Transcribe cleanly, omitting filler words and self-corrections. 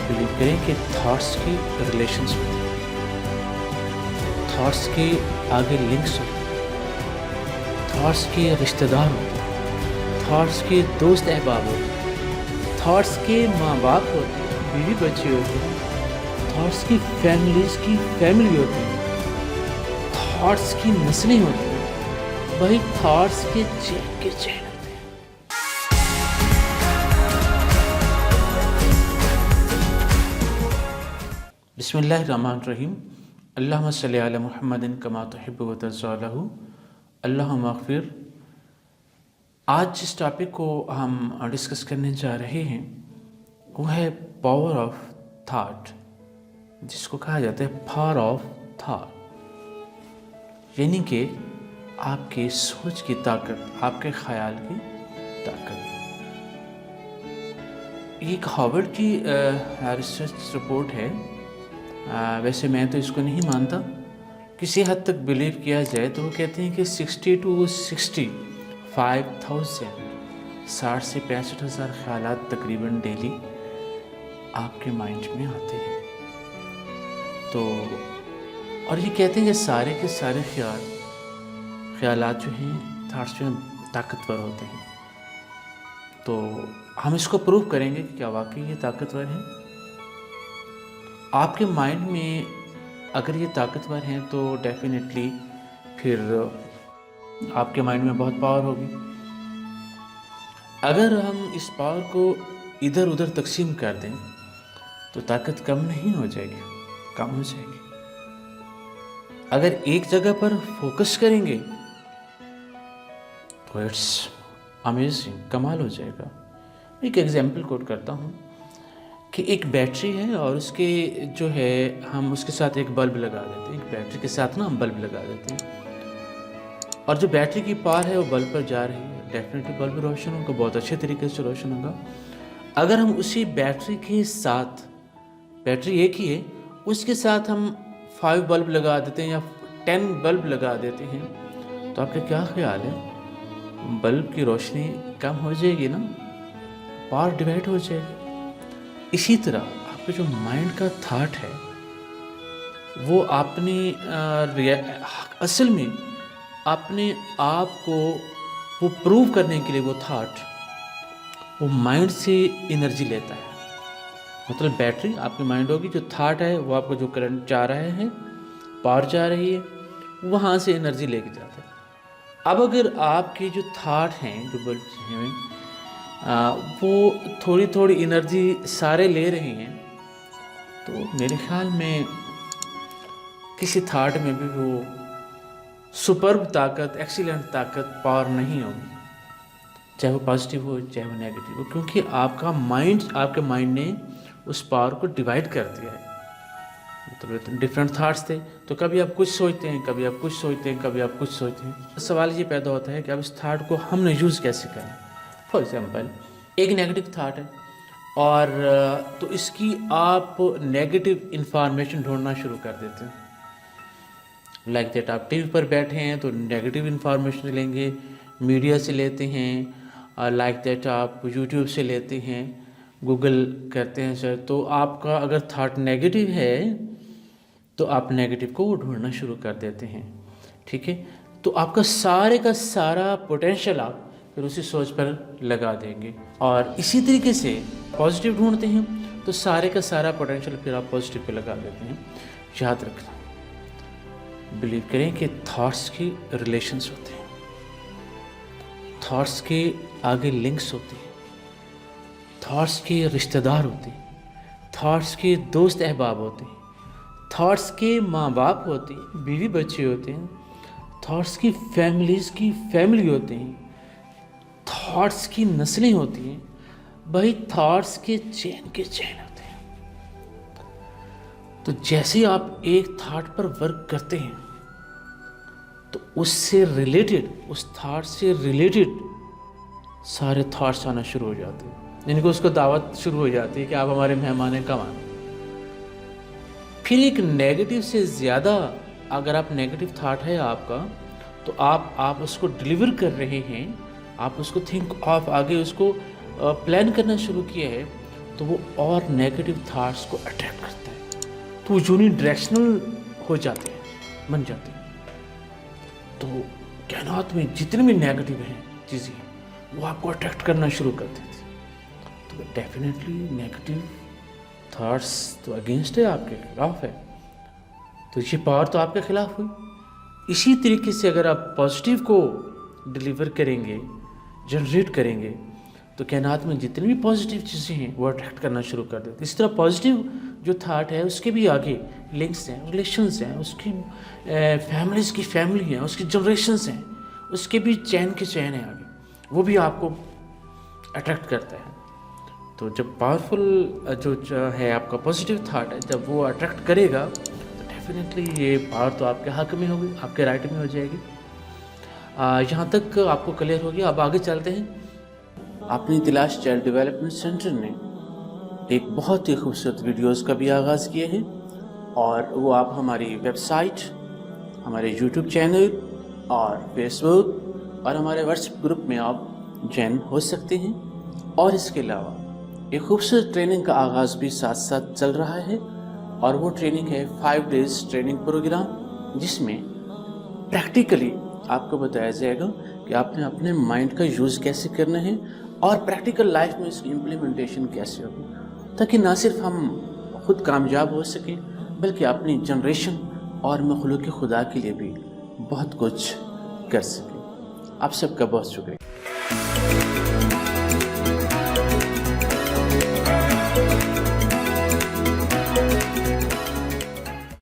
Blue کریں کہ thoughts کی ریلیشنس ہوتے ہیں، تھاٹس کے آگے لنکس ہوتے ہیں، تھاٹس کے رشتہ دار ہوتے ہیں، تھاٹس کے دوست احباب ہوتے ہیں، تھاٹس کے ماں باپ ہوتے ہیں، بیوی بچے ہوتے ہیں، تھاٹس کی فیملیز کی فیملی ہوتی ہیں، تھاٹس کی نسلیں ہوتی ہیں، وہی تھاٹس کے چین ہوتے ہیں۔ بسم اللہ الرحمن الرحیم، اللہم صلی علی محمد کما تحب و ترضی، اللہم اغفر۔ آج جس ٹاپک کو ہم ڈسکس کرنے جا رہے ہیں وہ ہے پاور آف تھاٹ، جس کو کہا جاتا ہے پاور آف تھاٹ، یعنی کہ آپ کی سوچ کی طاقت، آپ کے خیال کی طاقت۔ یہ ایک ہارورڈ کی ریسرچ رپورٹ ہے، ویسے میں تو اس کو نہیں مانتا، کسی حد تک بلیو کیا جائے تو وہ کہتے ہیں کہ 60 to 65,000 60 سے 65,000 خیالات تقریباً ڈیلی آپ کے مائنڈ میں آتے ہیں۔ تو اور یہ کہتے ہیں کہ سارے کے سارے خیالات جو ہیں، تھاٹس جو ہیں، طاقتور ہوتے ہیں۔ تو ہم اس کو پروف کریں گے کہ کیا واقعی یہ طاقتور ہیں۔ آپ کے مائنڈ میں اگر یہ طاقتور ہیں تو ڈیفینیٹلی پھر آپ کے مائنڈ میں بہت پاور ہوگی۔ اگر ہم اس پاور کو ادھر ادھر تقسیم کر دیں تو طاقت کم نہیں ہو جائے گی، کم ہو جائے گی۔ اگر ایک جگہ پر فوکس کریں گے تو اٹس امیزنگ، کمال ہو جائے گا۔ ایک ایگزامپل کوٹ کرتا ہوں کہ ایک بیٹری ہے اور اس کے جو ہے ہم اس کے ساتھ ایک بلب لگا دیتے ہیں، ایک بیٹری کے ساتھ نا ہم بلب لگا دیتے ہیں، اور جو بیٹری کی پاور ہے وہ بلب پر جا رہی ہے، ڈیفینیٹلی بلب روشن ہوگا، بہت اچھے طریقے سے روشن ہوگا۔ اگر ہم اسی بیٹری کے ساتھ، بیٹری ایک ہی ہے، اس کے ساتھ ہم 5 بلب لگا دیتے ہیں یا 10 بلب لگا دیتے ہیں تو آپ کا کیا خیال ہے؟ بلب کی روشنی کم ہو جائے گی نا، پاور ڈیوائڈ ہو جائے گی۔ اسی طرح آپ کا جو مائنڈ کا تھاٹ ہے وہ اپنی اصل میں اپنے آپ کو وہ پروو کرنے کے لیے وہ تھاٹ وہ مائنڈ سے انرجی لیتا ہے۔ مطلب بیٹری آپ کی مائنڈ ہوگی، جو تھاٹ ہے وہ آپ کو جو کرنٹ جا رہا ہے، پاور جا رہی ہے، وہاں سے انرجی لے کے جاتا ہے۔ اب اگر آپ کے جو تھاٹ ہیں، جو بلب ہیں، وہ تھوڑی تھوڑی انرجی سارے لے رہے ہیں تو میرے خیال میں کسی تھاٹ میں بھی وہ سپرب طاقت، ایکسیلنٹ طاقت، پاور نہیں ہوگی، چاہے وہ پازیٹیو ہو چاہے وہ نیگیٹیو ہو، کیونکہ آپ کے مائنڈ نے اس پاور کو ڈیوائڈ کر دیا ہے۔ مطلب ڈفرینٹ تھاٹس تھے تو کبھی آپ کچھ سوچتے ہیں، کبھی آپ کچھ سوچتے ہیں، کبھی آپ کچھ سوچتے ہیں۔ سوال یہ پیدا ہوتا ہے کہ اب اس تھاٹ کو ہم نے یوز کیسے کریں۔ فار ایگزامپل ایک نیگیٹو تھاٹ ہے اور تو اس کی آپ نیگیٹو انفارمیشن ڈھونڈنا شروع کر دیتے ہیں۔ لائک دیٹ آپ ٹی وی پر بیٹھے ہیں تو نیگیٹو انفارمیشن لیں گے، میڈیا سے لیتے ہیں، لائک دیٹ آپ یوٹیوب سے لیتے ہیں، گوگل کرتے ہیں سر، تو آپ کا اگر تھاٹ نیگیٹو ہے تو آپ نیگیٹو کو وہ ڈھونڈنا شروع کر دیتے ہیں، ٹھیک ہے۔ تو آپ کا سارے کا سارا پوٹینشیل آپ پھر اسی سوچ پر لگا دیں گے، اور اسی طریقے سے پازیٹیو ڈھونڈتے ہیں تو سارے کا سارا پوٹینشیل پھر آپ پازیٹیو پہ لگا دیتے ہیں۔ یاد رکھنا، بلیو کریں کہ تھاٹس کی ریلیشنس ہوتے ہیں، تھاٹس کے آگے لنکس ہوتے ہیں، تھاٹس کے رشتہ دار ہوتے ہیں، تھاٹس کے دوست احباب ہوتے ہیں، تھاٹس کے ماں باپ ہوتے ہیں، بیوی بچے ہوتے ہیں، تھاٹس کی فیملیز کی فیملی ہوتے ہیں، تھاٹس کی نسلیں ہوتی ہیں، وہی تھاٹس کے چین ہوتے ہیں۔ تو جیسے آپ ایک تھاٹ پر ورک کرتے ہیں تو اس سے ریلیٹڈ، اس تھاٹ سے ریلیٹڈ سارے تھاٹس آنا شروع ہو جاتے ہیں، جن کو اس کو دعوت شروع ہو جاتی ہے کہ آپ ہمارے مہمان ہیں، کب آنا۔ پھر ایک نیگیٹو سے زیادہ اگر آپ نیگیٹو تھاٹ ہے آپ کا تو آپ اس کو ڈیلیور کر رہے ہیں، آپ اس کو تھنک آف آگے اس کو پلان کرنا شروع کیا ہے تو وہ اور نیگیٹو تھاٹس کو اٹریکٹ کرتا ہے، تو وہ یونی ہو جاتے ہیں، بن جاتے ہیں. تو کائنات میں جتنے بھی نیگیٹو ہیں چیزیں وہ آپ کو اٹریکٹ کرنا شروع کر دیتی. تو ڈیفینیٹلی نیگیٹو تھاٹس تو اگینسٹ ہے، آپ کے خلاف ہے، تو یہ پاور تو آپ کے خلاف ہوئی. اسی طریقے سے اگر آپ پازیٹیو کو ڈیلیور کریں گے، جنریٹ کریں گے، تو کائنات میں جتنی بھی پازیٹیو چیزیں ہیں وہ اٹریکٹ کرنا شروع کر دیتے. اس طرح پازیٹیو جو تھاٹ ہے اس کے بھی آگے لنکس ہیں، ریلیشنز ہیں، اس کی فیملیز کی فیملی ہیں، اس کی جنریشنز ہیں، اس کے بھی چین کے چین ہیں آگے، وہ بھی آپ کو اٹریکٹ کرتا ہے. تو جب پاورفل جو ہے آپ کا پازیٹیو تھاٹ ہے، جب وہ اٹریکٹ کرے گا تو ڈیفینیٹلی یہ پاور تو آپ کے حق میں ہوگی، آپ کے رائٹ میں ہو جائے گی. یہاں تک آپ کو کلیئر ہو گیا. اب آگے چلتے ہیں. اپنی تلاش چائلڈ ڈیولپمنٹ سینٹر نے ایک بہت ہی خوبصورت ویڈیوز کا بھی آغاز کیا ہے، اور وہ آپ ہماری ویب سائٹ، ہمارے یوٹیوب چینل اور فیس بک اور ہمارے واٹس ایپ گروپ میں آپ جوائن ہو سکتے ہیں. اور اس کے علاوہ ایک خوبصورت ٹریننگ کا آغاز بھی ساتھ ساتھ چل رہا ہے، اور وہ ٹریننگ ہے 5 days ٹریننگ پروگرام، جس میں پریکٹیکلی آپ کو بتایا جائے گا کہ آپ نے اپنے مائنڈ کا یوز کیسے کرنا ہے اور پریکٹیکل لائف میں اس کی امپلیمنٹیشن کیسے ہوگی، تاکہ نہ صرف ہم خود کامیاب ہو سکیں بلکہ اپنی جنریشن اور مخلوق خدا کے لیے بھی بہت کچھ کر سکیں. آپ سب کا بہت شکریہ.